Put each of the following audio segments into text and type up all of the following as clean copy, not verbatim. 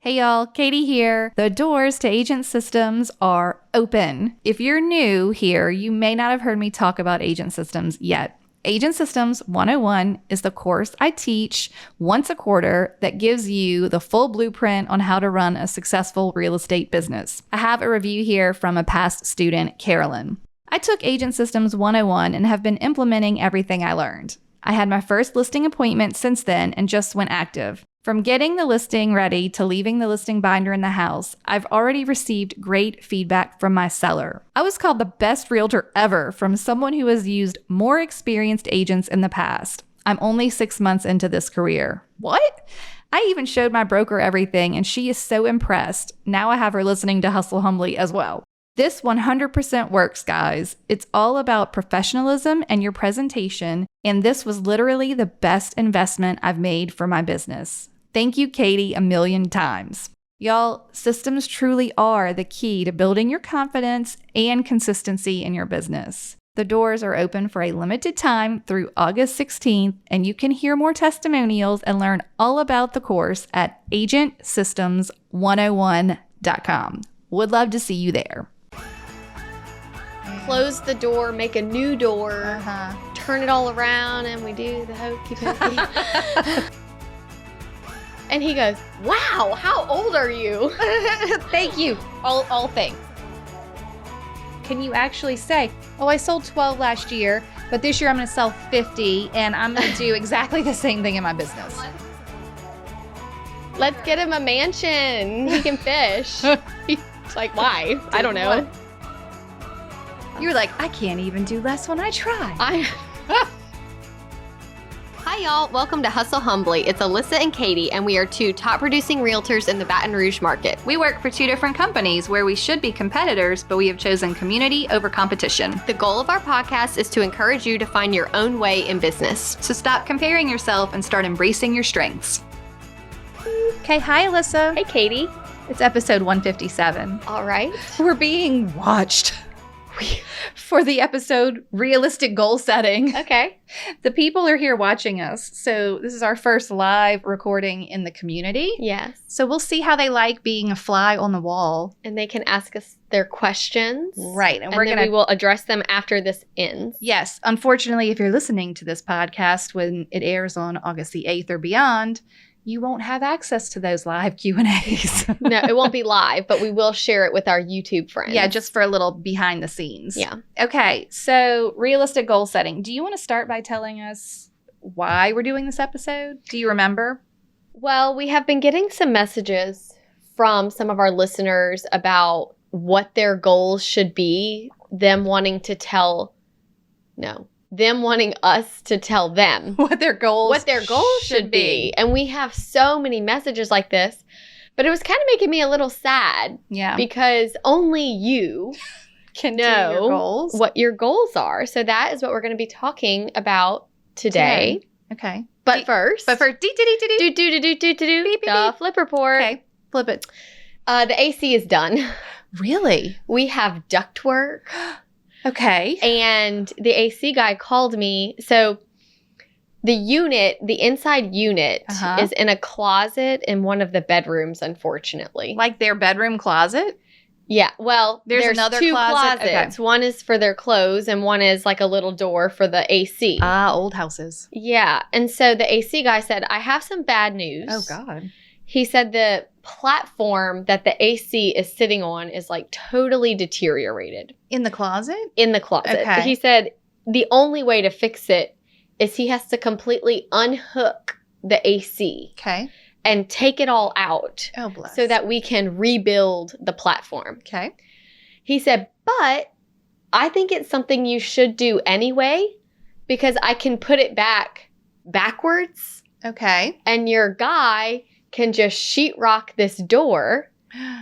Hey y'all, Katie here. The doors to Agent Systems are open. If you're new here, you may not have heard me talk about Agent Systems yet. Agent Systems 101 is the course I teach once a quarter that gives you the full blueprint on how to run a successful real estate business. I have a review here from a past student, Carolyn. I took Agent Systems 101 and have been implementing everything I learned. I had my first listing appointment since then and just went active. From getting the listing ready to leaving the listing binder in the house, I've already received great feedback from my seller. I was called the best realtor ever from someone who has used more experienced agents in the past. I'm only 6 months into this career. What? I even showed my broker everything and she is so impressed. Now I have her listening to Hustle Humbly as well. This 100% works, guys. It's all about professionalism and your presentation, and this was literally the best investment I've made for my business. Thank you, Katie, a million times. Y'all, systems truly are the key to building your confidence and consistency in your business. The doors are open for a limited time through August 16th, and you can hear more testimonials and learn all about the course at agentsystems101.com. Would love to see you there. Close the door, make a new door, turn it all around, and we do the hokey pokey. And he goes, wow, how old are you? Thank you. All things. Can you actually say, oh, I sold 12 last year, but this year I'm going to sell 50, and I'm going to do exactly the same thing in my business? Let's get him a mansion. He can fish. It's like, why? I don't know. You were like, I can't even do less when I try. Hi, y'all. Welcome to Hustle Humbly. It's Alyssa and Katie, and we are two top producing realtors in the Baton Rouge market. We work for two different companies where we should be competitors, but we have chosen community over competition. The goal of our podcast is to encourage you to find your own way in business. So stop comparing yourself and start embracing your strengths. Okay, hi, Alyssa. Hey, Katie. It's episode 157. All right. We're being watched for the episode Realistic Goal Setting. Okay. The people are here watching us. So this is our first live recording in the community. Yes. So we'll see how they like being a fly on the wall. And they can ask us their questions. Right. And we will address them after this ends. Yes. Unfortunately, if you're listening to this podcast when it airs on August the 8th or beyond, you won't have access to those live Q&As. No, it won't be live, but we will share it with our YouTube friends. Yeah, just for a little behind the scenes. Yeah. Okay, so realistic goal setting. Do you want to start by telling us why we're doing this episode? Do you remember? Well, we have been getting some messages from some of our listeners about what their goals should be, them wanting us to tell them what their goals should be. And we have so many messages like this, but it was kind of making me a little sad. Yeah. Because only you can know your goals. What your goals are. So that is what we're going to be talking about today. Okay. But first, the flip report. Okay. Flip it. The AC is done. Really? We have ductwork. Okay. And the AC guy called me. So the inside unit is in a closet in one of the bedrooms, unfortunately. Like their bedroom closet? Yeah. Well, there's another two closet? closets. Okay. One is for their clothes and one is like a little door for the AC. Old houses. Yeah. And so the AC guy said, I have some bad news. Oh, God. He said the platform that the AC is sitting on is like totally deteriorated. In the closet? In the closet. Okay. He said the only way to fix it is he has to completely unhook the AC. Okay. And take it all out. Oh, bless. So that we can rebuild the platform. Okay. He said, but I think it's something you should do anyway because I can put it backwards. Okay. And your guy can just sheetrock this door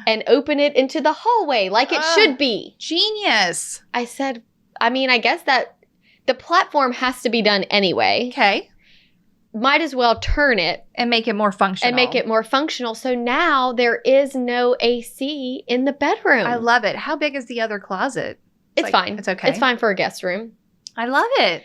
and open it into the hallway like it should be. Genius. I said, I guess that the platform has to be done anyway. Okay. Might as well turn it. And make it more functional. So now there is no AC in the bedroom. I love it. How big is the other closet? It's fine. It's okay. It's fine for a guest room. I love it.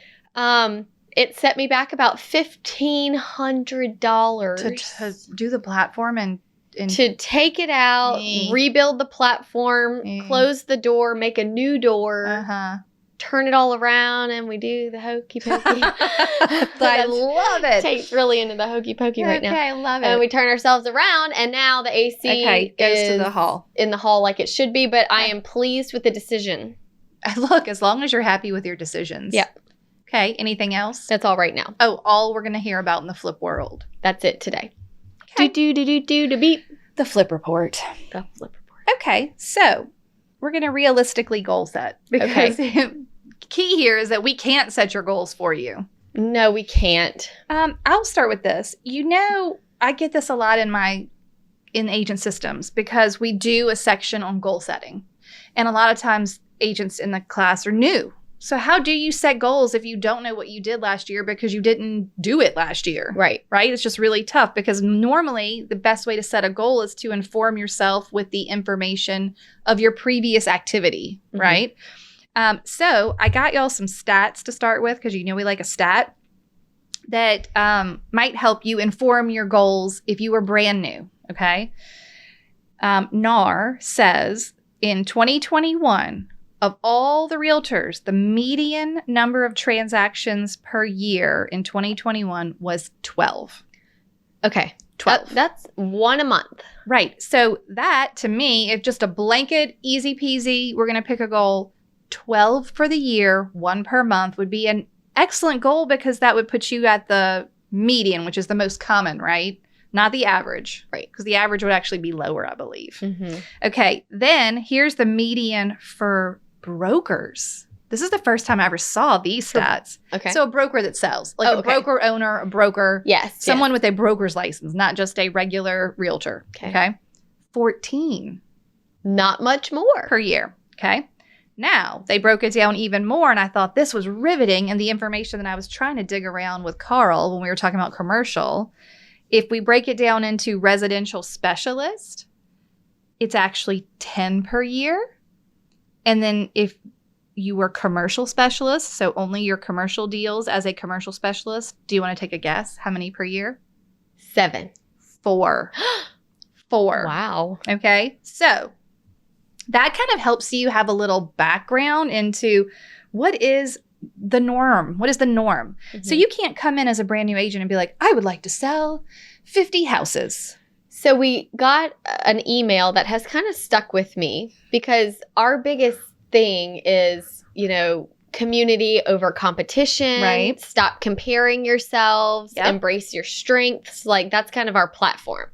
It set me back about $1,500 to do the platform and to take it out, rebuild the platform, close the door, make a new door, turn it all around, and we do the hokey pokey. I love it. Tate's really into the hokey pokey right now. Okay, I love it. And we turn ourselves around, and now the AC goes to the hall. In the hall like it should be, but I am pleased with the decision. Look, as long as you're happy with your decisions. Yep. Okay, anything else? That's all right now. Oh, all we're going to hear about in the flip world. That's it today. Okay. Do beep. The flip report. The flip report. Okay, so we're going to realistically goal set because key here is that we can't set your goals for you. No, we can't. I'll start with this. I get this a lot in agent systems because we do a section on goal setting. And a lot of times agents in the class are new. So how do you set goals if you don't know what you did last year because you didn't do it last year? Right. It's just really tough because normally the best way to set a goal is to inform yourself with the information of your previous activity, right? So I got y'all some stats to start with because we like a stat that might help you inform your goals if you were brand new, okay? NAR says in 2021, of all the realtors, the median number of transactions per year in 2021 was 12. Okay. 12. That's one a month. Right. So that, to me, if just a blanket, easy peasy, we're going to pick a goal, 12 for the year, 1 per month would be an excellent goal because that would put you at the median, which is the most common, right? Not the average. Right. Because the average would actually be lower, I believe. Okay. Then here's the median for brokers. This is the first time I ever saw these stats. Okay. So a broker that sells, like a broker owner, a broker. Yes. Someone with a broker's license, not just a regular realtor. Okay. 14. Not much more. Per year. Okay. Now, they broke it down even more, and I thought this was riveting, and the information that I was trying to dig around with Carl when we were talking about commercial, if we break it down into residential specialist, it's actually 10 per year. And then if you were commercial specialist, so only your commercial deals as a commercial specialist, do you want to take a guess? How many per year? 7. 4. 4. Wow. Okay. So that kind of helps you have a little background into what is the norm. What is the norm? So you can't come in as a brand new agent and be like, I would like to sell 50 houses. So we got an email that has kind of stuck with me because our biggest thing is, community over competition. Right. Stop comparing yourselves. Yep. Embrace your strengths. Like that's kind of our platform.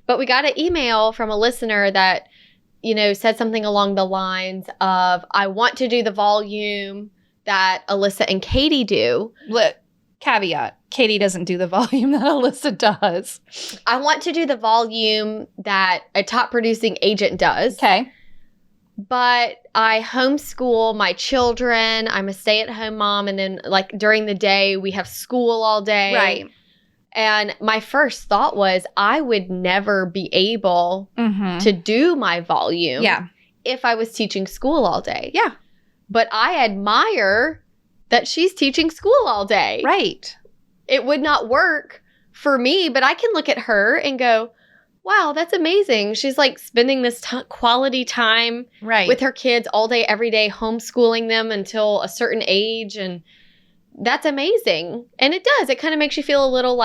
But we got an email from a listener that, said something along the lines of, I want to do the volume that Alyssa and Katie do. Look, caveat. Katie doesn't do the volume that Alyssa does. I want to do the volume that a top producing agent does. Okay. But I homeschool my children. I'm a stay-at-home mom. And then during the day, we have school all day. Right. And my first thought was I would never be able to do my volume if I was teaching school all day. Yeah. But I admire that she's teaching school all day. Right. It would not work for me, but I can look at her and go, wow, that's amazing. She's spending this quality time with her kids all day, every day, homeschooling them until a certain age. And that's amazing. And it does. It kind of makes you feel a little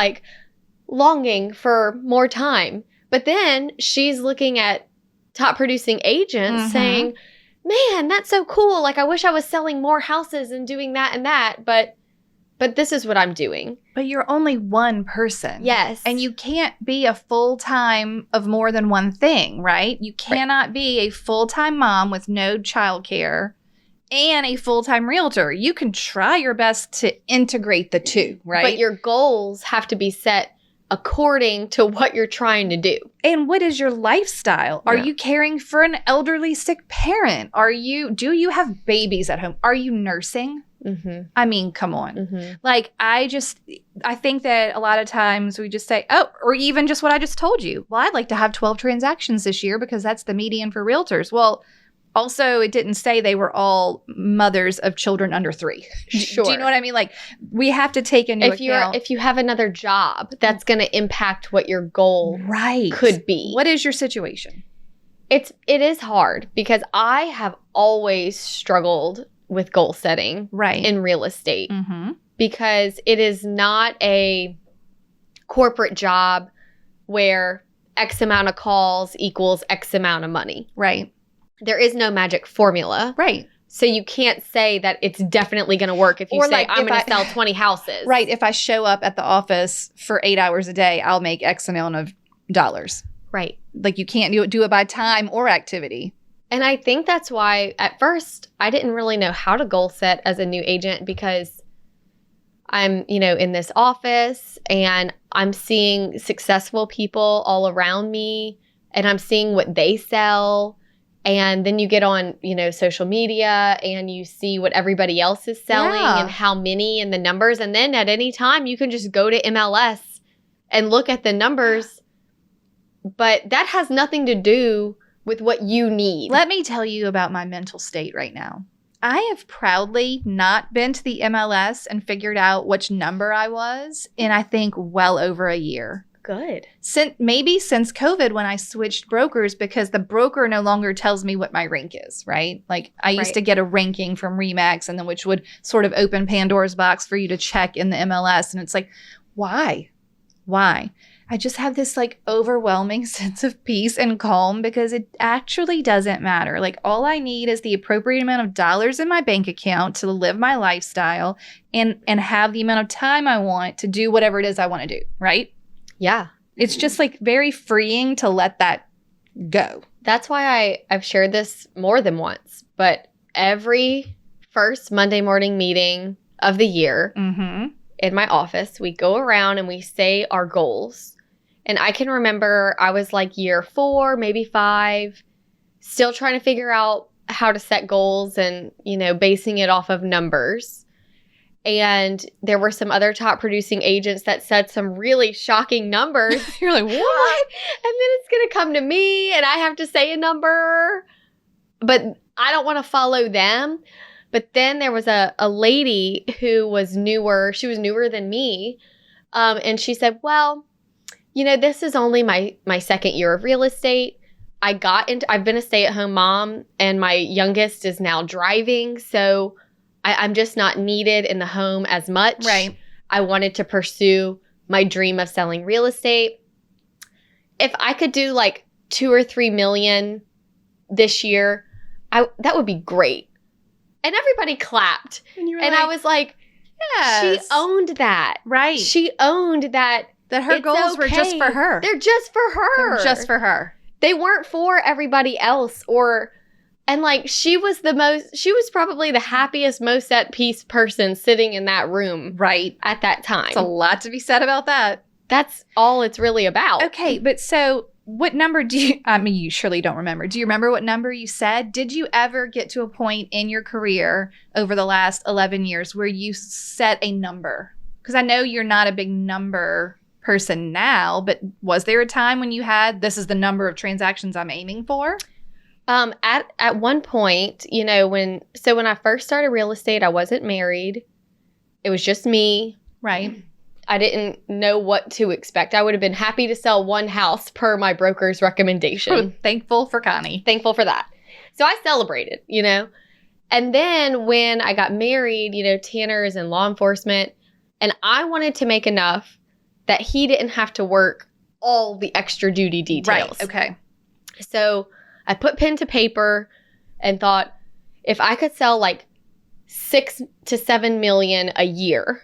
longing for more time. But then she's looking at top producing agents saying, man, that's so cool. I wish I was selling more houses and doing that and that. But this is what I'm doing. But you're only one person. Yes. And you can't be a full-time of more than one thing, right? You cannot be a full-time mom with no childcare and a full-time realtor. You can try your best to integrate the two, right? But your goals have to be set according to what you're trying to do. And what is your lifestyle? Are you caring for an elderly sick parent? Do you have babies at home? Are you nursing? I mean, come on. I think that a lot of times we just say, oh, or even just what I just told you. Well, I'd like to have 12 transactions this year because that's the median for realtors. Well, Also, it didn't say they were all mothers of children under 3. Sure. Do you know what I mean? Like, we have to take into account. If you have another job, that's going to impact what your goal could be. What is your situation? It is hard because I have always struggled with goal setting in real estate because it is not a corporate job where X amount of calls equals X amount of money. Right. There is no magic formula. Right. So you can't say that it's definitely going to work if you say, like, I'm going to sell 20 houses. Right. If I show up at the office for 8 hours a day, I'll make X amount of dollars. Right. Like, you can't do it by time or activity. And I think that's why at first I didn't really know how to goal set as a new agent because I'm, in this office and I'm seeing successful people all around me and I'm seeing what they sell. And then you get on, social media and you see what everybody else is selling and how many and the numbers. And then at any time you can just go to MLS and look at the numbers. But that has nothing to do with what you need. Let me tell you about my mental state right now. I have proudly not been to the MLS and figured out which number I was in, I think, well over a year. Good. Since COVID when I switched brokers because the broker no longer tells me what my rank is, right? Like I used to get a ranking from RE/MAX and then which would sort of open Pandora's box for you to check in the MLS. And it's like, why? I just have this like overwhelming sense of peace and calm because it actually doesn't matter. Like all I need is the appropriate amount of dollars in my bank account to live my lifestyle and have the amount of time I want to do whatever it is I want to do, right? Yeah. It's just like very freeing to let that go. That's why I've shared this more than once, but every first Monday morning meeting of the year in my office, we go around and we say our goals. And I can remember I was like year 4, maybe 5, still trying to figure out how to set goals and, basing it off of numbers. And there were some other top producing agents that said some really shocking numbers. You're like, what? And then it's going to come to me and I have to say a number. But I don't want to follow them. But then there was a lady who was newer. She was newer than me. And she said, well, this is only my second year of real estate. I've been a stay-at-home mom and my youngest is now driving. So I'm just not needed in the home as much. Right. I wanted to pursue my dream of selling real estate. If I could do like 2 or 3 million this year, that would be great. And everybody clapped. And I was like, yes. She owned that. Right. She owned that. That her goals were just for her. They're just for her. They're just for her. They weren't for everybody else and like she was probably the happiest, most at peace person sitting in that room. Right. At that time. It's a lot to be said about that. That's all it's really about. Okay. But so what number you surely don't remember. Do you remember what number you said? Did you ever get to a point in your career over the last 11 years where you set a number? Because I know you're not a big number person now, but was there a time when you had, this is the number of transactions I'm aiming for? At one point, when I first started real estate, I wasn't married. It was just me. Right. I didn't know what to expect. I would have been happy to sell 1 house per my broker's recommendation. Thankful for Connie. Thankful for that. So I celebrated, And then when I got married, Tanner is in law enforcement, and I wanted to make enough that he didn't have to work all the extra duty details. Right. Okay. So I put pen to paper and thought, if I could sell like 6 to 7 million a year,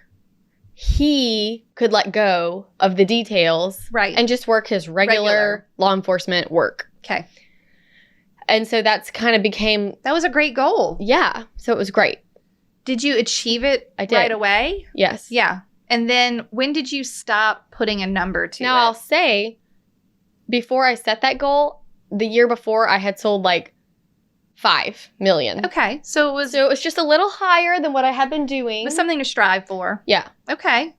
he could let go of the details. Right. And just work his regular law enforcement work. Okay. And so that's kind of became... That was a great goal. Yeah. So it was great. Did you achieve it I did. Right away? Yes. Yeah. And then when did you stop putting a number to it? Now, I'll say, before I set that goal, the year before I had sold like 5 million. Okay. So it was just a little higher than what I had been doing. It was something to strive for. Yeah. Okay.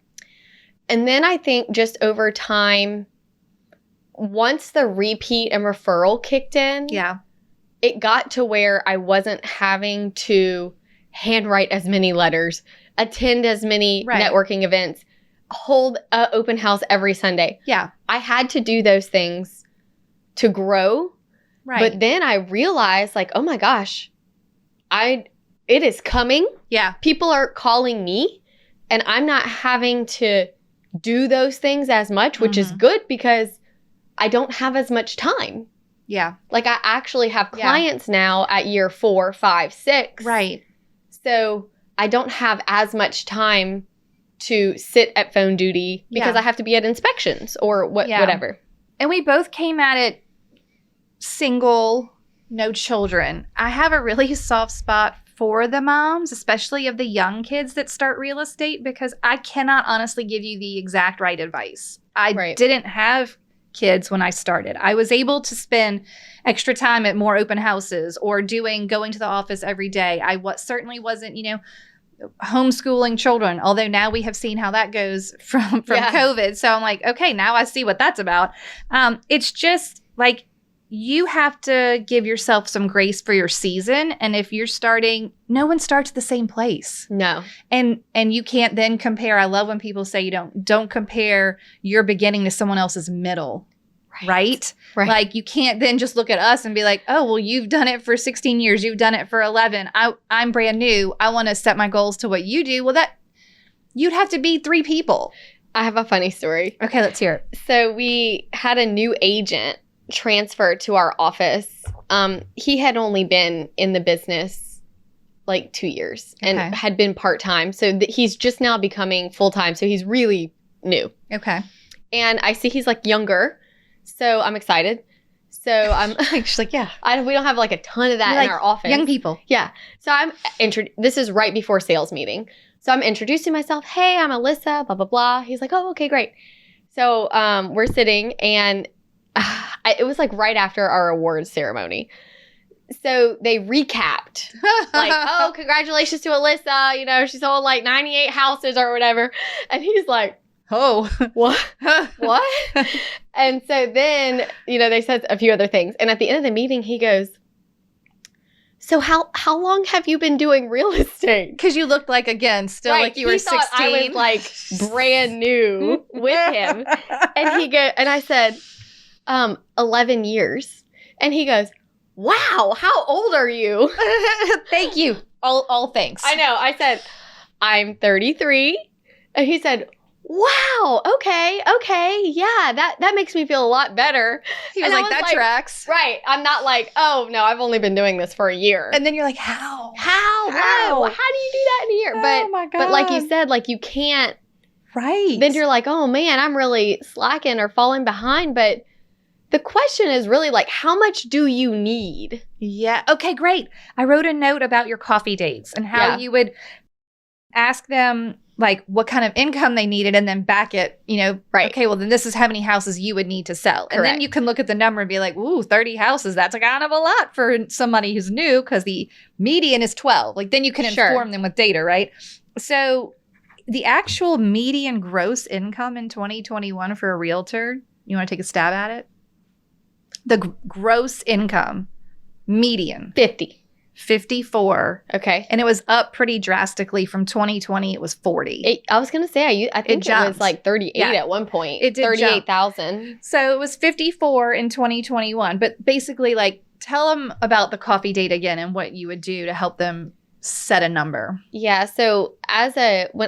And then I think just over time, once the repeat and referral kicked in, it got to where I wasn't having to handwrite as many letters, attend as many networking events, hold an open house every Sunday. Yeah. I had to do those things to grow. Right. But then I realized, like, oh my gosh, it is coming. Yeah. People are calling me, and I'm not having to do those things as much, which is good because I don't have as much time. Yeah. Like, I actually have clients now at year 4, 5, 6. Right. So I don't have as much time to sit at phone duty because I have to be at inspections or whatever. And we both came at it single, no children. I have a really soft spot for the moms, especially of the young kids that start real estate, because I cannot honestly give you the exact right advice. I didn't have kids when I started. I was able to spend extra time at more open houses or going to the office every day. I certainly wasn't, homeschooling children, although now we have seen how that goes from COVID. So I'm like, okay, now I see what that's about. It's just like, you have to give yourself some grace for your season. And if you're starting, no one starts at the same place. No. And you can't then compare. I love when people say don't compare your beginning to someone else's middle. Right? Like, you can't then just look at us and be like, oh, well, you've done it for 16 years. You've done it for 11. I'm brand new. I want to set my goals to what you do. Well, you'd have to be 3 people. I have a funny story. Okay, let's hear it. So we had a new agent transfer to our office. He had only been in the business like 2 years and had been part-time. So he's just now becoming full-time. So he's really new. Okay. And I see he's like younger. So I'm excited. So I'm she's like, yeah. We don't have like a ton of that in our office. Young people. Yeah. So this is right before sales meeting. So I'm introducing myself. Hey, I'm Alyssa, blah, blah, blah. He's like, oh, okay, great. So we're sitting and it was like right after our awards ceremony. So they recapped like, oh, congratulations to Alyssa. She sold like 98 houses or whatever. And he's like, oh, what? What? And so then, they said a few other things. And at the end of the meeting, he goes, so how long have you been doing real estate? Because you looked like, again, still like you were 16. I was like brand new with him. And I said, 11 years. And he goes, wow, how old are you? Thank you. All thanks. I know. I said, I'm 33. And he said, wow, okay, yeah, that makes me feel a lot better. He was like, that tracks. Right. I'm not like, oh, no, I've only been doing this for a year. And then you're like, how? How do you do that in a year? Oh, my God. But like you said, like you can't. Right. Then you're like, oh, man, I'm really slacking or falling behind. But the question is really like, how much do you need? Yeah. Okay, great. I wrote a note about your coffee dates and how you would ask them like what kind of income they needed and then back it, right. Okay, well, then this is how many houses you would need to sell. Correct. And then you can look at the number and be like, ooh, 30 houses. That's kind of a lot for somebody who's new because the median is 12. Like, then you can inform them with data, right? So the actual median gross income in 2021 for a realtor, you want to take a stab at it? The gross income, median. 54. Okay. And it was up pretty drastically from 2020. It was 40. I was going to say, I think it was like 38 at one point. It did 38,000. So it was 54 in 2021. But basically, like, tell them about the coffee date again and what you would do to help them set a number. Yeah. So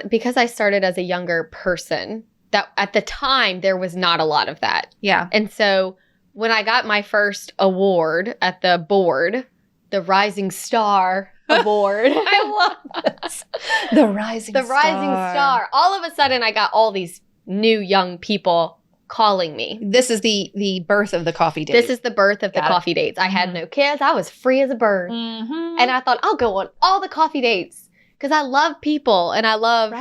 because I started as a younger person, that at the time, there was not a lot of that. Yeah. And so when I got my first award at the board, the Rising Star Award. I love this. The Rising Star. All of a sudden, I got all these new young people calling me. This is the birth of the coffee date. This is the birth of the coffee dates. I had no kids. I was free as a bird. Mm-hmm. And I thought, I'll go on all the coffee dates because I love people and I love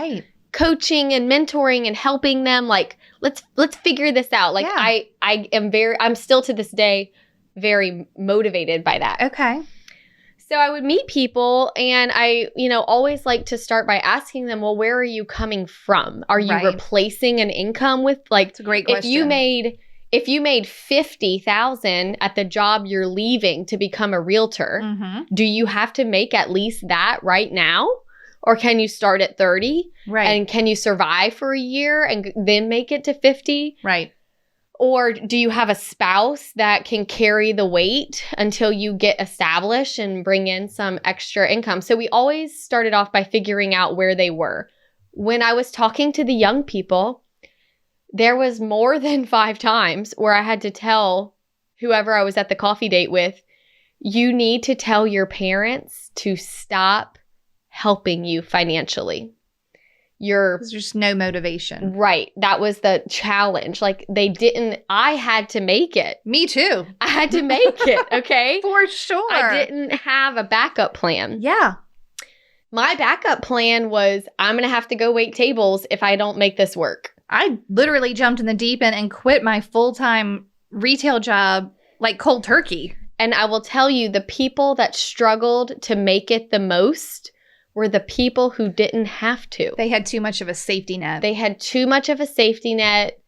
coaching and mentoring and helping them. Like, let's figure this out. Like, I'm still to this day very motivated by that. Okay. So I would meet people and I, always like to start by asking them, well, where are you coming from? Are you replacing an income with like, it's a great question. if you made $50,000 at the job you're leaving to become a realtor, do you have to make at least that right now? Or can you start at 30? Right. And can you survive for a year and then make it to 50? Right. Or do you have a spouse that can carry the weight until you get established and bring in some extra income? So we always started off by figuring out where they were. When I was talking to the young people, there was more than 5 times where I had to tell whoever I was at the coffee date with, you need to tell your parents to stop helping you financially. There's just no motivation. Right. That was the challenge. Like I had to make it. Me too. I had to make it, okay? For sure. I didn't have a backup plan. Yeah. My backup plan was I'm going to have to go wait tables if I don't make this work. I literally jumped in the deep end and quit my full-time retail job like cold turkey. And I will tell you, the people that struggled to make it the most were the people who didn't have to. They had too much of a safety net. They had too much of a safety net,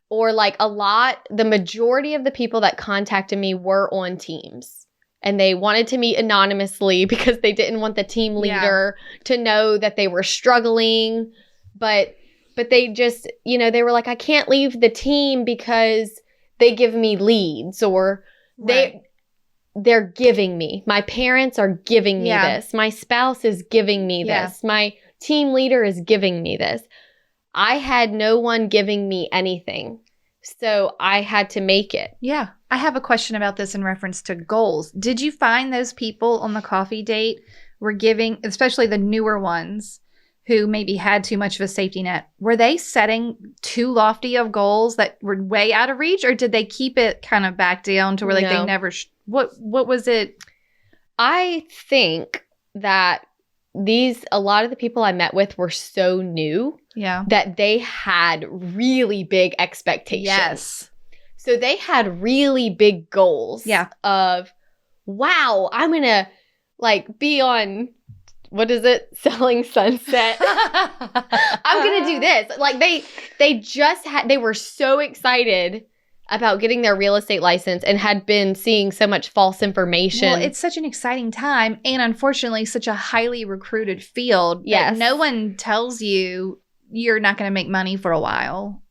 or like the majority of the people that contacted me were on teams. And they wanted to meet anonymously because they didn't want the team leader to know that they were struggling. But they just, they were like, I can't leave the team because they give me leads, or they're giving me. My parents are giving me this. My spouse is giving me this. My team leader is giving me this. I had no one giving me anything. So I had to make it. Yeah. I have a question about this in reference to goals. Did you find those people on the coffee date were giving, especially the newer ones, who maybe had too much of a safety net, were they setting too lofty of goals that were way out of reach, or did they keep it kind of back down to where like they never, what was it? I think that a lot of the people I met with were so new that they had really big expectations. Yes. So they had really big goals of, wow, I'm going to like be on, what is it? Selling Sunset. I'm going to do this. Like they were so excited about getting their real estate license and had been seeing so much false information. Well, it's such an exciting time and unfortunately such a highly recruited field that no one tells you you're not going to make money for a while.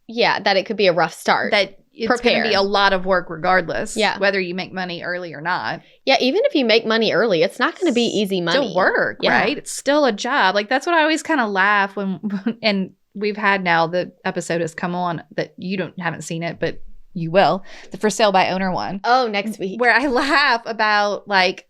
Yeah, that it could be a rough start. That it's going to be a lot of work regardless, whether you make money early or not. Yeah, even if you make money early, it's not going to be easy money. Still work, right? It's still a job. Like that's what I always kind of laugh when, and we've had now the episode has come on that you haven't seen it, but you will, the for sale by owner one. Oh, next week. Where I laugh about like,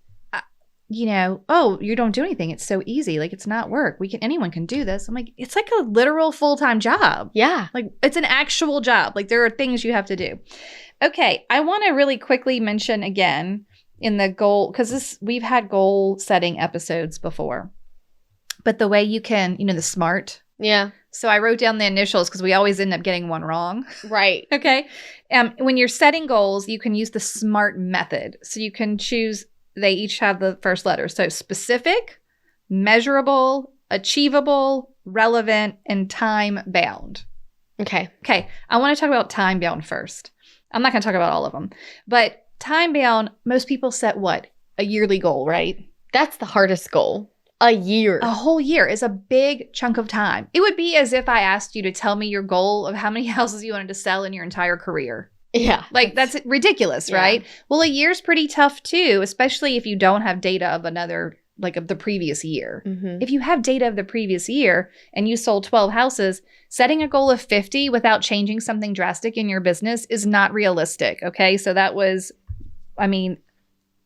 oh, you don't do anything. It's so easy. Like it's not work. Anyone can do this. I'm like, it's like a literal full-time job. Yeah. Like it's an actual job. Like there are things you have to do. Okay. I want to really quickly mention again in the goal, because we've had goal setting episodes before, but the way you can, the SMART. Yeah. So I wrote down the initials because we always end up getting one wrong. Right. Okay. When you're setting goals, you can use the SMART method. So you can choose, they each have the first letter. So specific, measurable, achievable, relevant, and time bound. Okay. Okay. I want to talk about time bound first. I'm not going to talk about all of them. But time bound, most people set what? A yearly goal, right? That's the hardest goal. A year. A whole year is a big chunk of time. It would be as if I asked you to tell me your goal of how many houses you wanted to sell in your entire career. Yeah. Like that's ridiculous, right? Well, a year's pretty tough too, especially if you don't have data of of the previous year. Mm-hmm. If you have data of the previous year and you sold 12 houses, setting a goal of 50 without changing something drastic in your business is not realistic. Okay. So that was,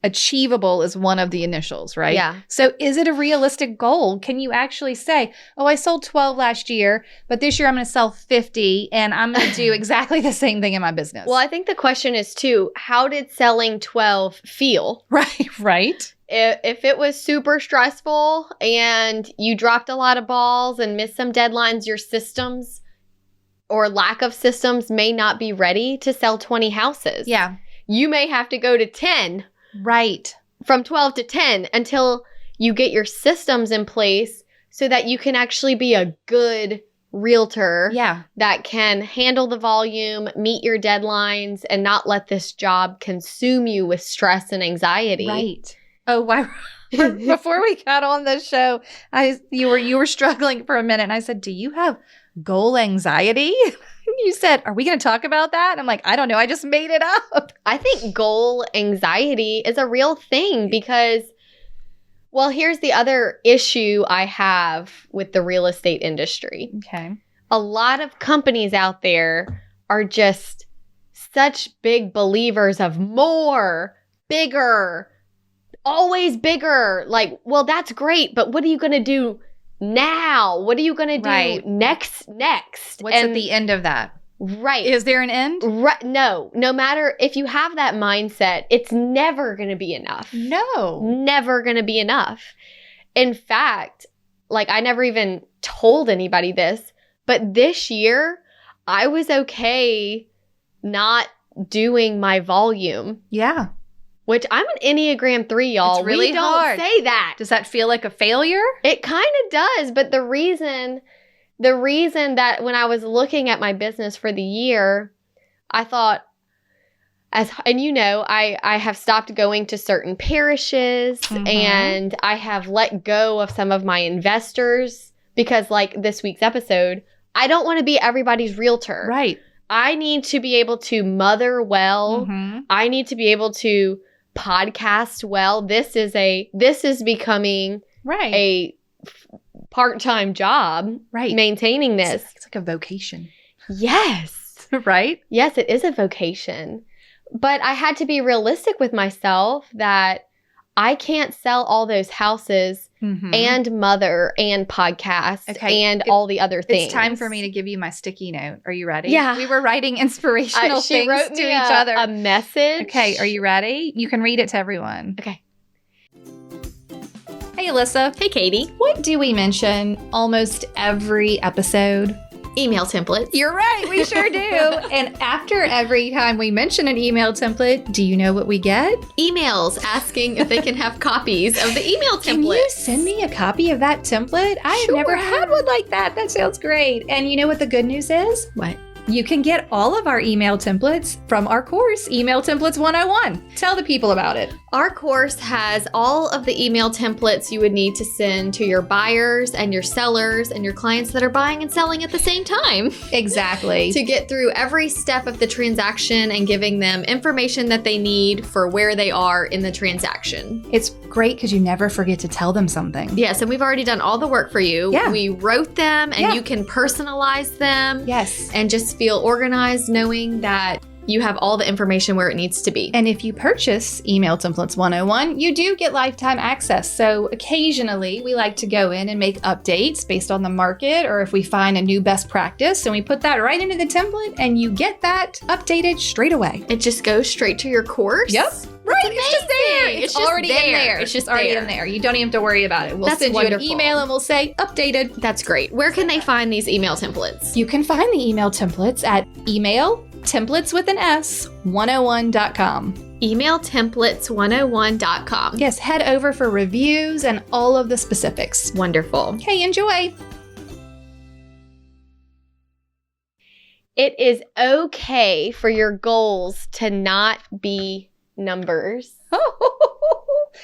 achievable is one of the initials, right? Yeah. So is it a realistic goal? Can you actually say, oh, I sold 12 last year, but this year I'm going to sell 50 and I'm going to do exactly the same thing in my business? Well, I think the question is too, how did selling 12 feel? Right. If it was super stressful and you dropped a lot of balls and missed some deadlines, your systems or lack of systems may not be ready to sell 20 houses. Yeah. You may have to go to 10. Right. From 12 to 10 until you get your systems in place so that you can actually be a good realtor Yeah. that can handle the volume, meet your deadlines, and not let this job consume you with stress and anxiety. Right. Oh, why? Before we got on the show, you were struggling for a minute, and I said, "Do you have goal anxiety?" You said, "Are we going to talk about that?" And I'm like, "I don't know. I just made it up." I think goal anxiety is a real thing because, well, here's the other issue I have with the real estate industry. Okay. A lot of companies out there are just such big believers of more, bigger, always bigger. Like, well, that's great, but what are you going to do now? What are you going to do next? What's at the end of that? Right. Is there an end? Right. No matter if you have that mindset, it's never going to be enough. No. Never going to be enough. In fact, like I never even told anybody this, but this year I was okay not doing my volume. Yeah. Which I'm an Enneagram 3, y'all. It's really we don't hard. say that. Does that feel like a failure? It kind of does, but the reason that when I was looking at my business for the year, I thought, and you know, I have stopped going to certain parishes and I have let go of some of my investors because like this week's episode, I don't want to be everybody's realtor. Right. I need to be able to mother well. I need to be able to podcast well. This is becoming a part-time job. Right. Maintaining this. It's like a vocation. Yes. Right? Yes, it is a vocation. But I had to be realistic with myself that I can't sell all those houses and mother and podcast and all the other things. It's time for me to give you my sticky note. Are you ready? Yeah. We were writing inspirational she things wrote to me each other. A message. Okay, are you ready? You can read it to everyone. Okay. Hey, Alyssa. Hey, Katie. What do we mention almost every episode? Email templates. You're right. We sure do. And after every time we mention an email template, do you know what we get? Emails asking if they can have copies of the email template. Can you send me a copy of that template? I have never had one like that. That sounds great. And you know what the good news is? What? You can get all of our email templates from our course, Email Templates 101. Tell the people about it. Our course has all of the email templates you would need to send to your buyers and your sellers and your clients that are buying and selling at the same time. Exactly. To get through every step of the transaction and giving them information that they need for where they are in the transaction. It's great because you never forget to tell them something. Yes, and we've already done all the work for you. Yeah. We wrote them and you can personalize them. Yes. And just feel organized knowing that you have all the information where it needs to be. And if you purchase Email Templates 101, you do get lifetime access. So occasionally we like to go in and make updates based on the market or if we find a new best practice and we put that right into the template and you get that updated straight away. It just goes straight to your course? Yep. Right. It's just there. It's just already in there. It's just already there. in there. You don't even have to worry about it. We'll That's send wonderful. you an email and we'll say updated. That's great. Where can they find these email templates? You can find the email templates at emailtemplates101.com. Emailtemplates101.com. Yes, head over for reviews and all of the specifics. Wonderful. Okay, enjoy. It is okay for your goals to not be numbers.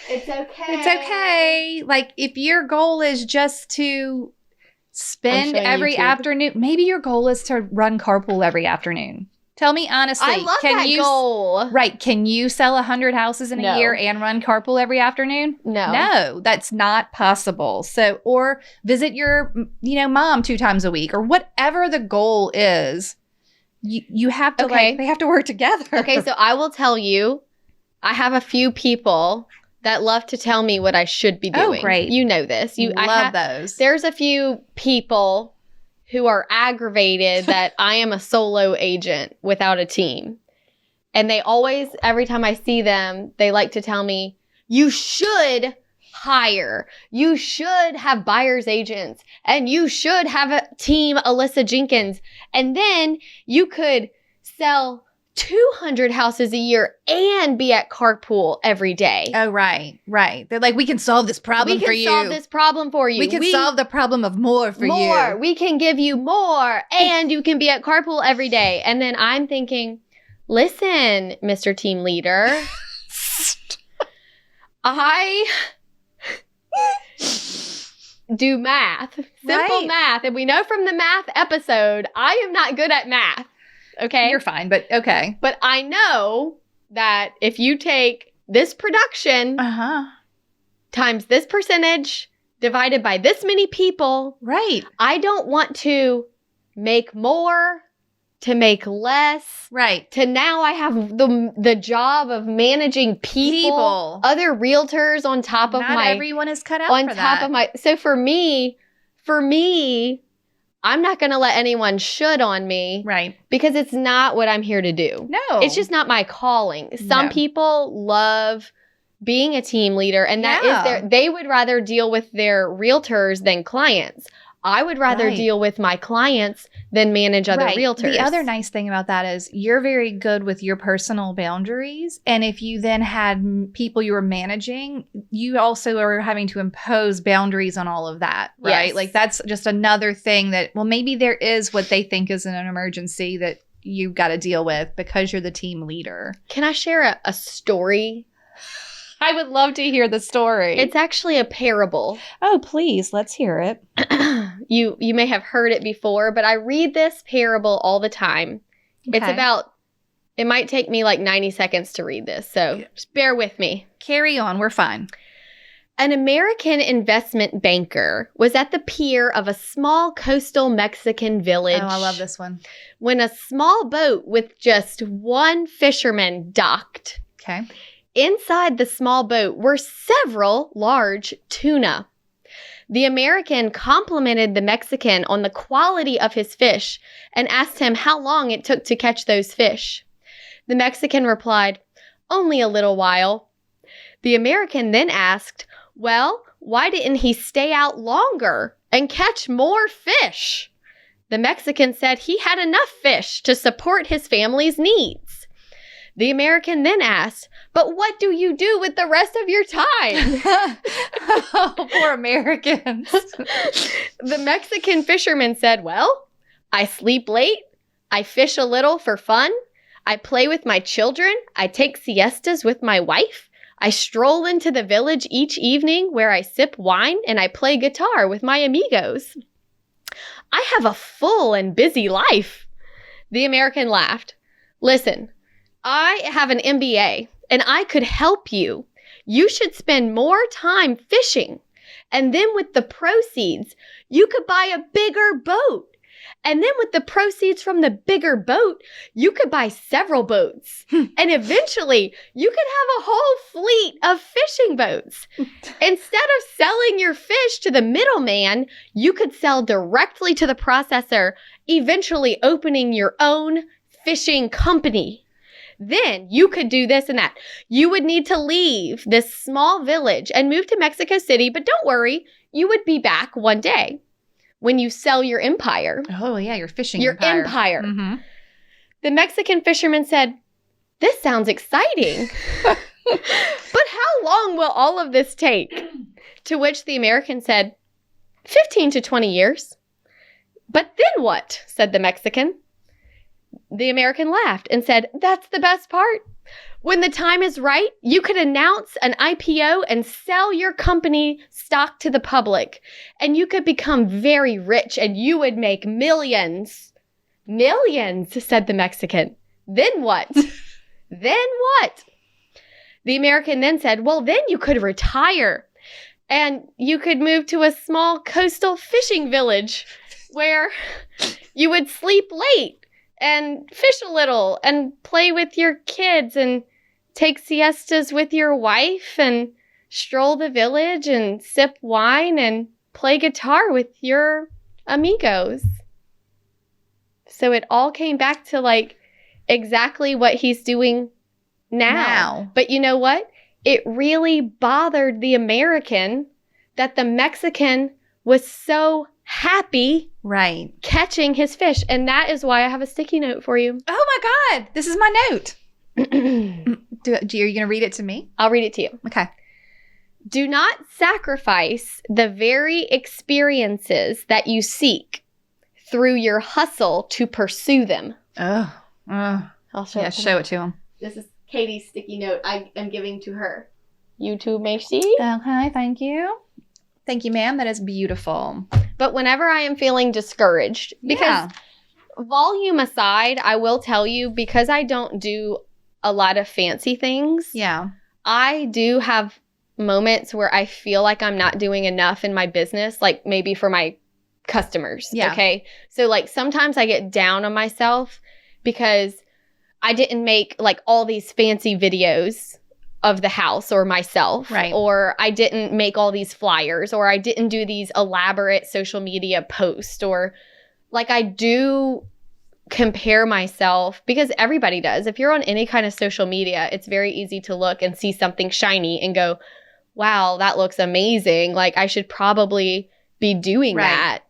It's okay. It's okay. Like if your goal is just to spend every afternoon, maybe your goal is to run carpool every afternoon. Tell me honestly. I love that goal. Right. Can you sell 100 houses in a year and run carpool every afternoon? No, that's not possible. So, or visit your, mom 2 times a week or whatever the goal is. You have to they have to work together. Okay. So I will tell you, I have a few people that love to tell me what I should be doing. Oh, great. You know this. I love those. There's a few people who are aggravated that I am a solo agent without a team. And they always, every time I see them, they like to tell me, you should hire. You should have buyer's agents. And you should have a team, Alyssa Jenkins. And then you could sell 200 houses a year and be at carpool every day. Oh, right. They're like, we can solve this problem for you. We can solve this problem for you. We can solve the problem of more for you. More. We can give you more. And you can be at carpool every day. And then I'm thinking, listen, Mr. Team Leader, I do math. Simple math. And we know from the math episode, I am not good at math. Okay? You're fine, but okay. But I know that if you take this production times this percentage divided by this many people, right? I don't want to make more to make less. Right. To now I have the job of managing people. Other realtors on top of Not everyone is cut out for that. On top of my... So for me, I'm not going to let anyone should on me. Right. Because it's not what I'm here to do. No. It's just not my calling. Some people love being a team leader, and that is they would rather deal with their realtors than clients. I would rather deal with my clients than manage other realtors. The other nice thing about that is you're very good with your personal boundaries. And if you then had people you were managing, you also are having to impose boundaries on all of that, right? Yes. Like that's just another thing that, well, maybe there is what they think is an emergency that you've got to deal with because you're the team leader. Can I share a story? I would love to hear the story. It's actually a parable. Oh, please, let's hear it. You may have heard it before, but I read this parable all the time. Okay. It's about, it might take me like 90 seconds to read this, so just bear with me. Carry on, we're fine. An American investment banker was at the pier of a small coastal Mexican village. Oh, I love this one. When a small boat with just one fisherman docked. Okay. Inside the small boat were several large tuna. The American complimented the Mexican on the quality of his fish and asked him how long it took to catch those fish. The Mexican replied, "Only a little while." The American then asked, "Well, why didn't he stay out longer and catch more fish?" The Mexican said he had enough fish to support his family's needs. The American then asked, "But what do you do with the rest of your time?" Oh, poor Americans. The Mexican fisherman said, "Well, I sleep late. I fish a little for fun. I play with my children. I take siestas with my wife. I stroll into the village each evening where I sip wine and I play guitar with my amigos. I have a full and busy life." The American laughed. "Listen, I have an MBA and I could help you. You should spend more time fishing. And then with the proceeds, you could buy a bigger boat. And then with the proceeds from the bigger boat, you could buy several boats. And eventually, you could have a whole fleet of fishing boats. Instead of selling your fish to the middleman, you could sell directly to the processor, eventually opening your own fishing company. Then you could do this and that. You would need to leave this small village and move to Mexico City, but don't worry, you would be back one day when you sell your empire." Oh, yeah, your fishing empire. Your empire. Mm-hmm. The Mexican fisherman said, "This sounds exciting. But how long will all of this take?" To which the American said, 15 to 20 years. "But then what?" said the Mexican. The American laughed and said, "That's the best part. When the time is right, you could announce an IPO and sell your company stock to the public, and you could become very rich and you would make millions." "Millions," said the Mexican. "Then what?" "Then what?" The American then said, "Well, then you could retire and you could move to a small coastal fishing village where you would sleep late and fish a little and play with your kids and take siestas with your wife and stroll the village and sip wine and play guitar with your amigos." So it all came back to like exactly what he's doing now. But you know what? It really bothered the American that the Mexican was so happy Right. catching his fish. And that is why I have a sticky note for you. Oh my God. This is my note. Are you going to read it to me? I'll read it to you. Okay. Do not sacrifice the very experiences that you seek through your hustle to pursue them. Oh. I'll show it to him. This is Katie's sticky note I am giving to her. You too may see. Okay, thank you. Thank you, ma'am. That is beautiful. But whenever I am feeling discouraged, because volume aside, I will tell you, because I don't do a lot of fancy things. Yeah. I do have moments where I feel like I'm not doing enough in my business, like maybe for my customers. Yeah. Okay. So like sometimes I get down on myself because I didn't make like all these fancy videos of the house or myself. Right. Or I didn't make all these flyers, or I didn't do these elaborate social media posts, or like I do compare myself, because everybody does. If you're on any kind of social media, it's very easy to look and see something shiny and go, wow, that looks amazing. Like I should probably be doing that.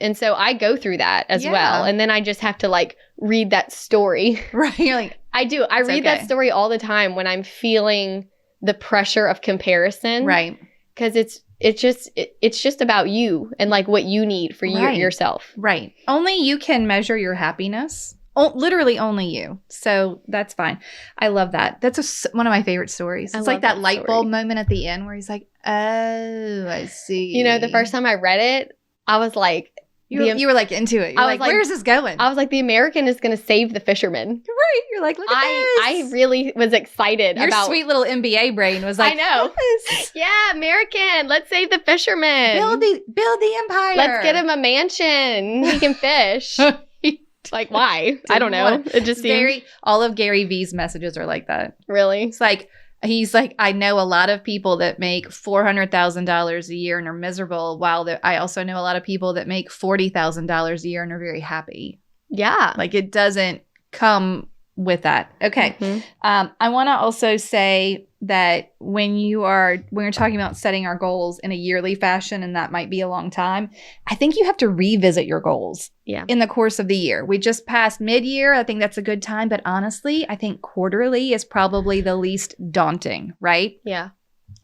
And so I go through that as well. And then I just have to like read that story. Right. You're like, I do. I read that story all the time when I'm feeling the pressure of comparison. Right. Because it's just about you and like what you need for yourself. Right. Only you can measure your happiness. Literally only you. So that's fine. I love that. That's one of my favorite stories. It's like that light bulb moment at the end where he's like, oh, I see. You know, the first time I read it, I was like, you were like into it. You're like, where's this going? I was like, the American is going to save the fisherman. Right. You're like, look at this. I really was excited Your about... sweet little MBA brain was like, I know. Yes. Yeah, American. Let's save the fisherman. Build the empire. Let's get him a mansion. He can fish. Like, why? I don't know. It just seems... all of Gary Vee's messages are like that. Really? It's like, he's like, I know a lot of people that make $400,000 a year and are miserable, while I also know a lot of people that make $40,000 a year and are very happy. Yeah. Like, it doesn't come with that. Okay. Mm-hmm. I want to also say that when you're talking about setting our goals in a yearly fashion, and that might be a long time, I think you have to revisit your goals in the course of the year. We just passed mid-year. I think that's a good time. But honestly, I think quarterly is probably the least daunting, right? Yeah.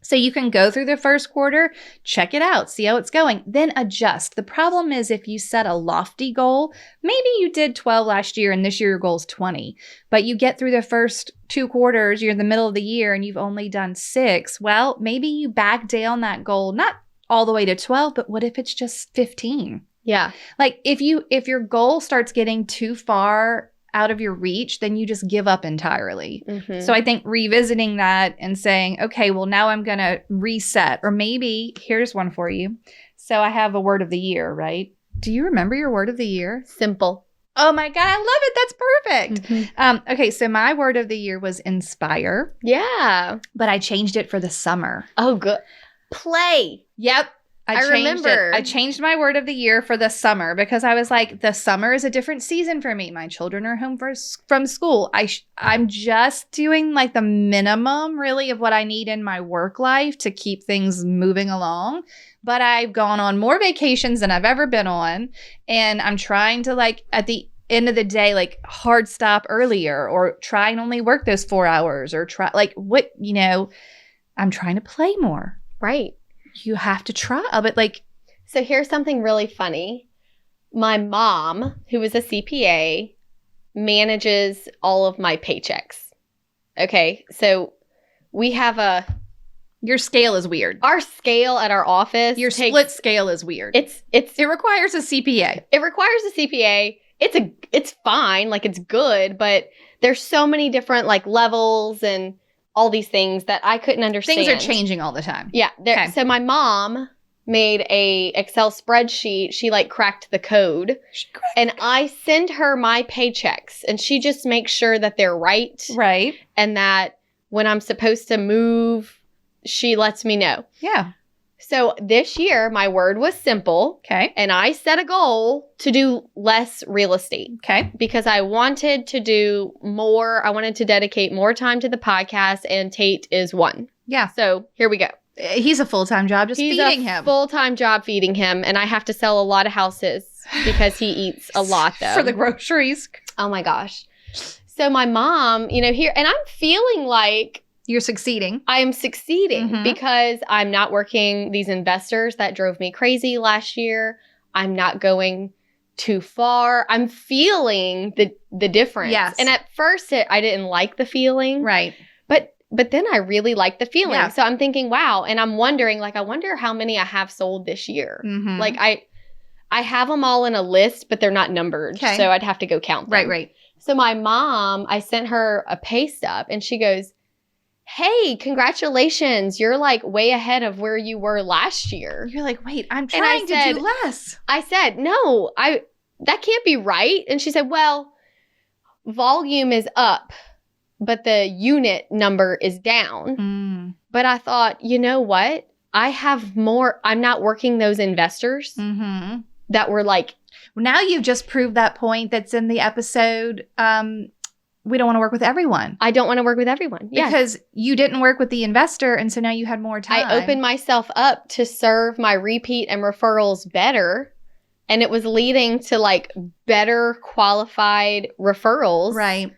So you can go through the first quarter, check it out, see how it's going, then adjust. The problem is if you set a lofty goal, maybe you did 12 last year and this year your goal is 20, but you get through the first 2 quarters, you're in the middle of the year and you've only done 6. Well, maybe you back down that goal, not all the way to 12, but what if it's just 15? Yeah. Like if your goal starts getting too far out of your reach, then you just give up entirely. Mm-hmm. So I think revisiting that and saying, okay, well, now I'm going to reset. Or maybe here's one for you. So I have a word of the year, right? Do you remember your word of the year? Simple. Oh my God, I love it. That's perfect. Mm-hmm. Okay, so my word of the year was inspire. Yeah. But I changed it for the summer. Oh, good. Play. Yep. I remember. I changed my word of the year for the summer because I was like, the summer is a different season for me. My children are home from school. I'm just doing like the minimum really of what I need in my work life to keep things moving along. But I've gone on more vacations than I've ever been on. And I'm trying to like at the end of the day, like hard stop earlier or try and only work those 4 hours or try like what, I'm trying to play more. Right. You have to try, but like... So here's something really funny. My mom, who is a CPA, manages all of my paychecks. Okay, so we have Your scale is weird. Our scale at our office... Your split scale is weird. It requires a CPA. It requires a CPA. It's fine, like it's good, but there's so many different like levels and... all these things that I couldn't understand. Things are changing all the time. Yeah. Okay. So my mom made a Excel spreadsheet. She like cracked the code. And I send her my paychecks and she just makes sure that they're right. Right. And that when I'm supposed to move, she lets me know. Yeah. So this year, my word was simple. Okay. And I set a goal to do less real estate. Okay. Because I wanted to do more. I wanted to dedicate more time to the podcast, and Tate is one. Yeah. So here we go. He's a full-time job just feeding him. Full-time job feeding him. And I have to sell a lot of houses because he eats a lot, though. For the groceries. Oh, my gosh. So my mom, here, and I'm feeling like you're succeeding. I am succeeding because I'm not working these investors that drove me crazy last year. I'm not going too far. I'm feeling the difference. Yes. And at first I didn't like the feeling. Right. But then I really like the feeling. Yeah. So I'm thinking, wow. And I'm wondering, I wonder how many I have sold this year. Mm-hmm. I have them all in a list, but they're not numbered. Okay. So I'd have to go count them. Right. So my mom, I sent her a pay stub and she goes, hey, congratulations. You're way ahead of where you were last year. You're like, wait, I'm trying to do less. I said, no, that can't be right. And she said, well, volume is up, but the unit number is down. Mm. But I thought, you know what? I have more. I'm not working those investors that were now you've just proved that point that's in the episode. We don't want to work with everyone. I don't want to work with everyone. Because you didn't work with the investor, and so now you had more time. I opened myself up to serve my repeat and referrals better, and it was leading to better qualified referrals. Right.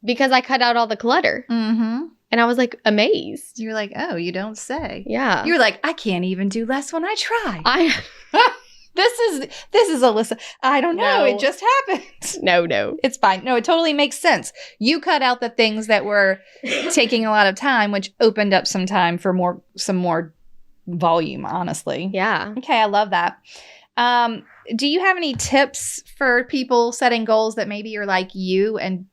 Because I cut out all the clutter. Mm-hmm. And I was amazed. You're like, oh, you don't say. Yeah. You're like, I can't even do less when I try. This is Alyssa. I don't know. No. It just happened. No. It's fine. No, it totally makes sense. You cut out the things that were taking a lot of time, which opened up some time for some more volume, honestly. Yeah. Okay, I love that. Do you have any tips for people setting goals that maybe are like you and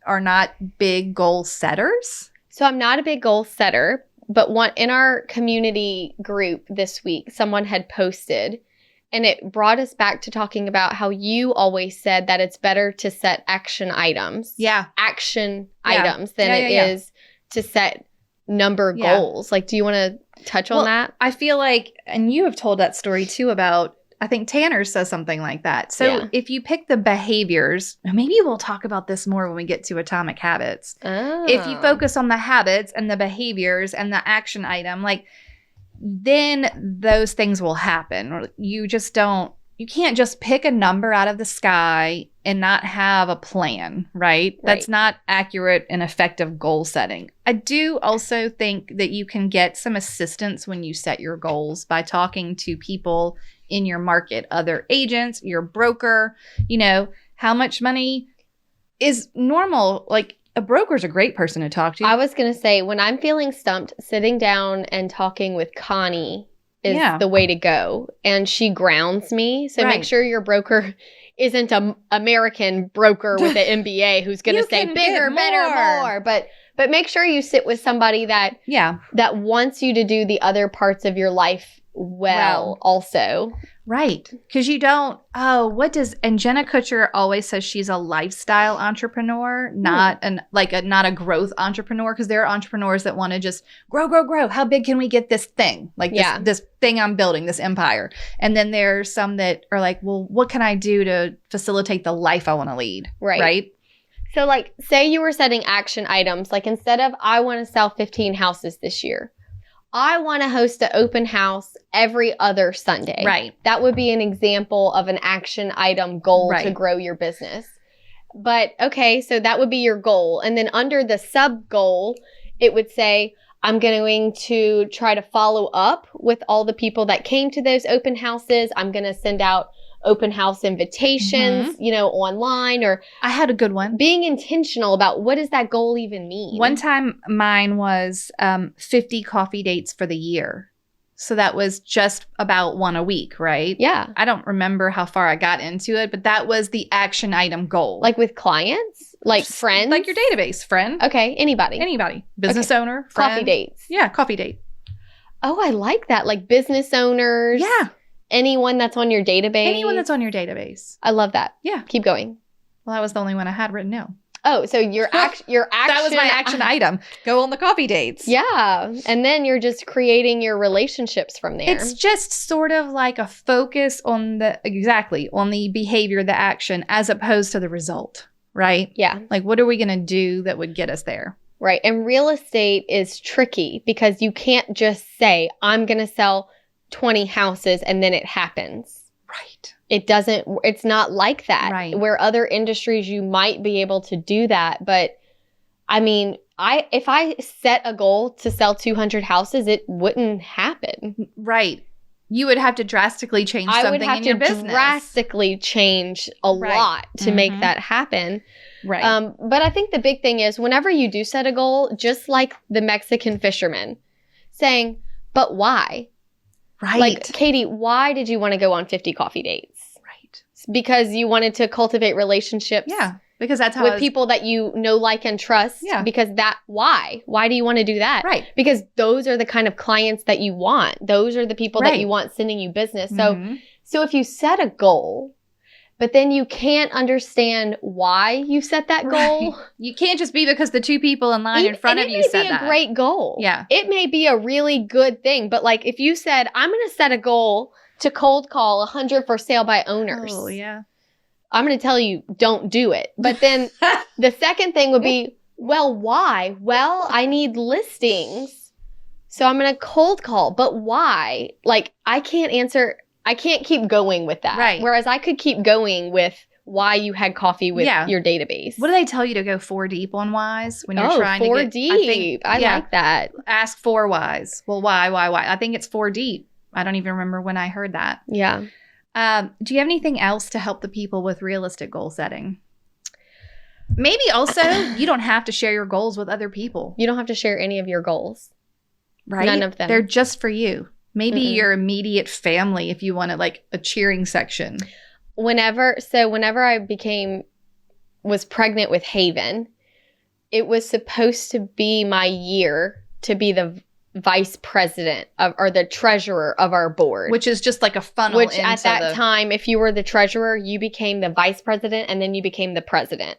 are not big goal setters? So I'm not a big goal setter, but in our community group this week, someone had posted. And it brought us back to talking about how you always said that it's better to set action items. Yeah. Items than it is to set number goals. Do you want to touch on that? I feel like, and you have told that story too about, I think Tanner says something like that. So if you pick the behaviors, maybe we'll talk about this more when we get to Atomic Habits. Oh. If you focus on the habits and the behaviors and the action item, then those things will happen. You can't just pick a number out of the sky and not have a plan, right? That's not accurate and effective goal setting. I do also think that you can get some assistance when you set your goals by talking to people in your market, other agents, your broker, how much money is normal. A broker's a great person to talk to. I was going to say, when I'm feeling stumped, sitting down and talking with Connie is the way to go. And she grounds me. So make sure your broker isn't an American broker with an MBA who's going to say bigger, better, more. But make sure you sit with somebody that wants you to do the other parts of your life well also. Right. Because you don't, and Jenna Kutcher always says she's a lifestyle entrepreneur, not a growth entrepreneur, because there are entrepreneurs that want to just grow. How big can we get this thing? This thing I'm building, this empire. And then there's some that are like, well, what can I do to facilitate the life I want to lead? Right. So say you were setting action items, instead of I want to sell 15 houses this year, I want to host an open house every other Sunday. Right. That would be an example of an action item goal to grow your business. But okay, so that would be your goal. And then under the sub goal, it would say, I'm going to try to follow up with all the people that came to those open houses. I'm going to send out open house invitations, online, or I had a good one. Being intentional about what does that goal even mean? One time mine was 50 coffee dates for the year. So that was just about one a week, right? Yeah. I don't remember how far I got into it, but that was the action item goal. With clients? Friends? Your database, friend. Okay, anybody. Business owner, friend. Coffee dates. Yeah, coffee date. Oh, I like that. Business owners. Yeah. Anyone that's on your database. I love that. Yeah. Keep going. Well, that was the only one I had written down. Oh, so your action. That was my action item. Go on the coffee dates. Yeah. And then you're just creating your relationships from there. It's just sort of like a focus on the behavior, the action, as opposed to the result, right? Yeah. What are we going to do that would get us there? Right. And real estate is tricky because you can't just say, I'm going to sell 20 houses and then it happens. Right. It's not like that. Right. Where other industries you might be able to do that. But I mean, if I set a goal to sell 200 houses, it wouldn't happen. Right. You would have to drastically change something in your business. I would have to drastically change a lot to make that happen. Right. But I think the big thing is whenever you do set a goal, just like the Mexican fisherman, saying, but why? Right. Like, Katie, why did you want to go on 50 coffee dates? Right. Because you wanted to cultivate relationships. Yeah. Because that's how with people that you know, like, and trust. Yeah. Because why? Why do you want to do that? Right. Because those are the kind of clients that you want. Those are the people that you want sending you business. So if you set a goal, but then you can't understand why you set that goal. Right. You can't just be because the two people in line in front of you said that. It may be a great goal. Yeah. It may be a really good thing. But like if you said, I'm going to set a goal to cold call 100 for sale by owners. Oh, yeah. I'm going to tell you, don't do it. But then the second thing would be, well, why? Well, I need listings. So I'm going to cold call. But why? Like I can't keep going with that. Right. Whereas I could keep going with why you had coffee with your database. What do they tell you to go 4 deep on whys when you're trying to get? 4 deep. I like that. Ask 4 whys. Well, why? I think it's 4 deep. I don't even remember when I heard that. Yeah. Do you have anything else to help the people with realistic goal setting? Maybe also you don't have to share your goals with other people. You don't have to share any of your goals. Right? None of them. They're just for you. Maybe your immediate family if you want like a cheering section. Whenever I was pregnant with Haven, it was supposed to be my year to be the vice president or the treasurer of our board. Which is just like a funnel. Which at that time, if you were the treasurer, you became the vice president and then you became the president.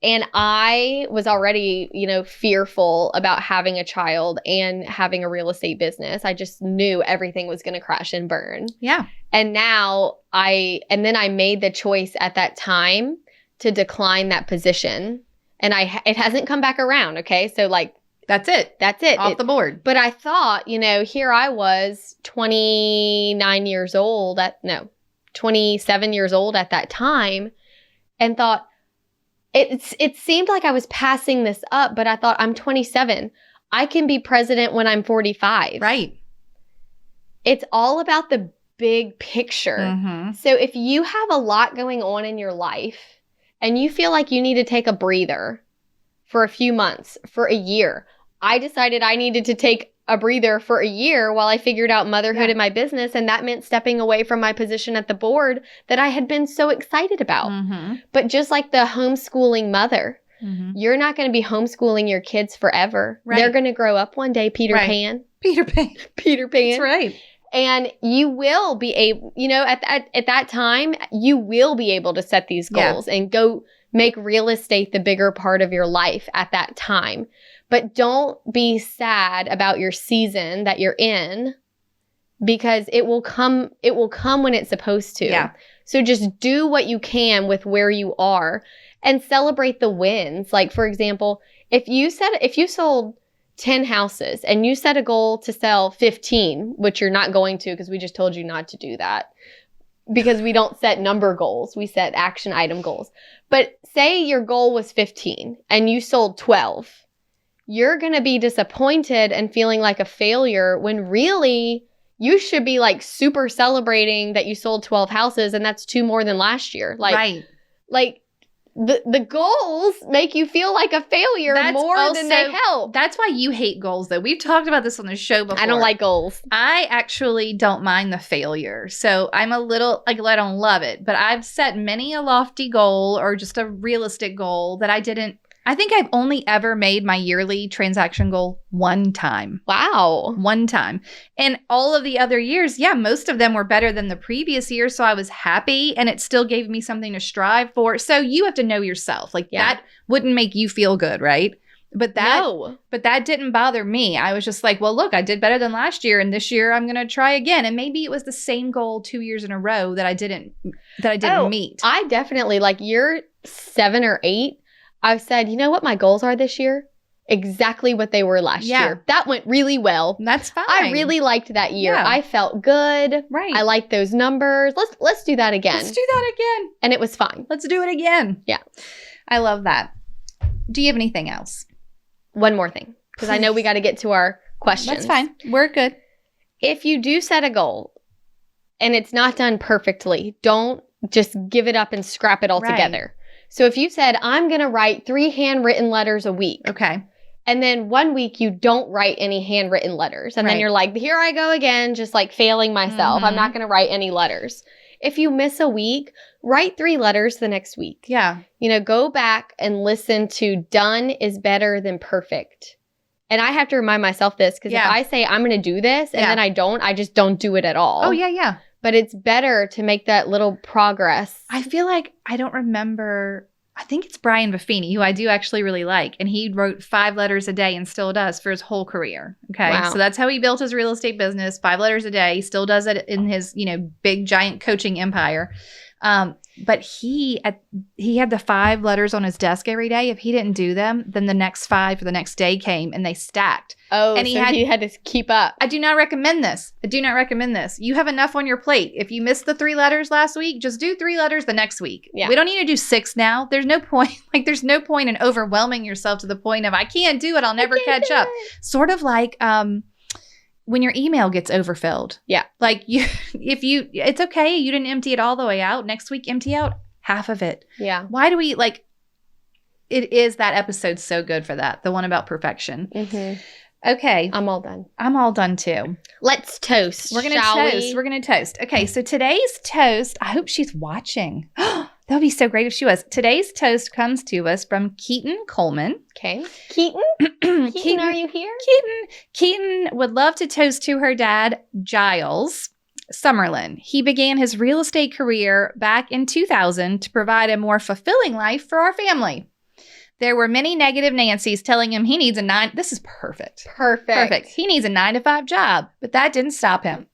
And I was already, fearful about having a child and having a real estate business. I just knew everything was going to crash and burn. Yeah. And now then I made the choice at that time to decline that position. And it hasn't come back around. Okay. So like, That's it. Off the board. But I thought, here I was 27 years old at that time and thought, it seemed like I was passing this up, but I thought I'm 27. I can be president when I'm 45. Right. It's all about the big picture. Mm-hmm. So if you have a lot going on in your life and you feel like you need to take a breather for a few months, for a year, I decided I needed to take a breather for a year while I figured out motherhood in my business. And that meant stepping away from my position at the board that I had been so excited about. Mm-hmm. But just like the homeschooling mother, you're not going to be homeschooling your kids forever. Right. They're going to grow up one day, Peter Pan. Peter Pan. That's right. And you will be able, at that time, you will be able to set these goals and go make real estate the bigger part of your life at that time. But don't be sad about your season that you're in because it will come when it's supposed to. Yeah. So just do what you can with where you are and celebrate the wins. Like, for example, if you sold 10 houses and you set a goal to sell 15, which you're not going to because we just told you not to do that because we don't set number goals. We set action item goals. But say your goal was 15 and you sold 12. You're going to be disappointed and feeling like a failure when really you should be like super celebrating that you sold 12 houses and that's 2 more than last year. Like the goals make you feel like a failure more than they help. That's why you hate goals, though. We've talked about this on the show before. I don't like goals. I actually don't mind the failure. So I'm a little, I don't love it. But I've set many a lofty goal or just a realistic goal that I think I've only ever made my yearly transaction goal one time. Wow. One time. And all of the other years, most of them were better than the previous year. So I was happy and it still gave me something to strive for. So you have to know yourself. That wouldn't make you feel good, right? But that didn't bother me. I was just like, well, look, I did better than last year. And this year I'm going to try again. And maybe it was the same goal 2 years in a row that I didn't meet. I definitely, year 7 or 8, I've said, you know what my goals are this year? exactly what they were last year. That went really well. That's fine. I really liked that year. Yeah. I felt good. Right. I liked those numbers. Let's do that again. Let's do that again. And it was fine. Let's do it again. Yeah. I love that. Do you have anything else? One more thing, because I know we got to get to our questions. That's fine. We're good. If you do set a goal and it's not done perfectly, don't just give it up and scrap it all together. So if you said, I'm going to write 3 handwritten letters a week. Okay. And then one week you don't write any handwritten letters. And then you're like, here I go again, just like failing myself. I'm not going to write any letters. If you miss a week, write 3 letters the next week. Yeah. Go back and listen to done is better than perfect. And I have to remind myself this, because if I say I'm going to do this and then I just don't do it at all. Oh, yeah. But it's better to make that little progress. I feel like I don't remember. I think it's Brian Buffini, who I do actually really like. And he wrote 5 letters a day and still does for his whole career. Okay. Wow. So that's how he built his real estate business. 5 letters a day. He still does it in his, big giant coaching empire. But he had the 5 letters on his desk every day. If he didn't do them, then the next 5 for the next day came and they stacked. Oh, and he had to keep up. I do not recommend this. You have enough on your plate. If you missed the 3 letters last week, just do 3 letters the next week. Yeah. We don't need to do 6 now. There's no point. There's no point in overwhelming yourself to the point of, I can't do it. I'll never catch up. Sort of like, when your email gets overfilled. Yeah. It's okay. You didn't empty it all the way out. Next week, empty out half of it. Yeah. Why do we it is that episode so good for that. The one about perfection. Mm-hmm. Okay. I'm all done. I'm all done too. Let's toast. We're going to toast. We're going to toast. Okay. So today's toast, I hope she's watching. That would be so great if she was. Today's toast comes to us from Keaton Coleman. Okay. Keaton? Keaton, are you here? Keaton would love to toast to her dad, Giles Summerlin. He began his real estate career back in 2000 to provide a more fulfilling life for our family. There were many negative Nancys telling him he needs a 9. This is perfect. Perfect. He needs a 9-to-5 job, but that didn't stop him.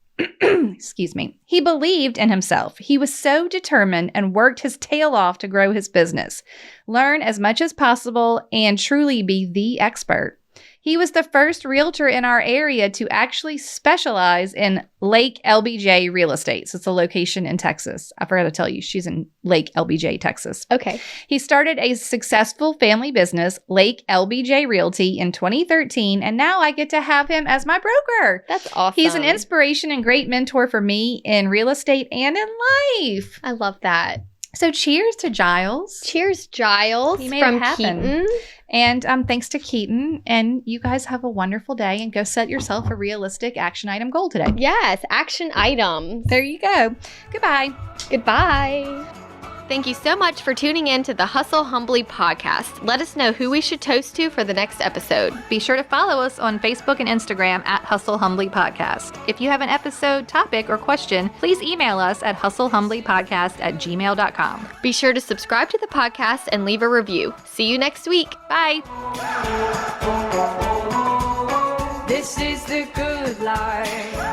Excuse me. He believed in himself. He was so determined and worked his tail off to grow his business, learn as much as possible, and truly be the expert. He was the first realtor in our area to actually specialize in Lake LBJ real estate. So it's a location in Texas. I forgot to tell you, she's in Lake LBJ, Texas. Okay. He started a successful family business, Lake LBJ Realty, in 2013, and now I get to have him as my broker. That's awesome. He's an inspiration and great mentor for me in real estate and in life. I love that. So cheers to Giles. Cheers, Giles. He made it happen. Keaton. And thanks to Keaton. And you guys have a wonderful day and go set yourself a realistic action item goal today. Yes, action items. There you go. Goodbye. Goodbye. Thank you so much for tuning in to the Hustle Humbly podcast. Let us know who we should toast to for the next episode. Be sure to follow us on Facebook and Instagram at Hustle Humbly Podcast. If you have an episode, topic, or question, please email us at hustlehumblypodcast@gmail.com. Be sure to subscribe to the podcast and leave a review. See you next week. Bye. This is the good life.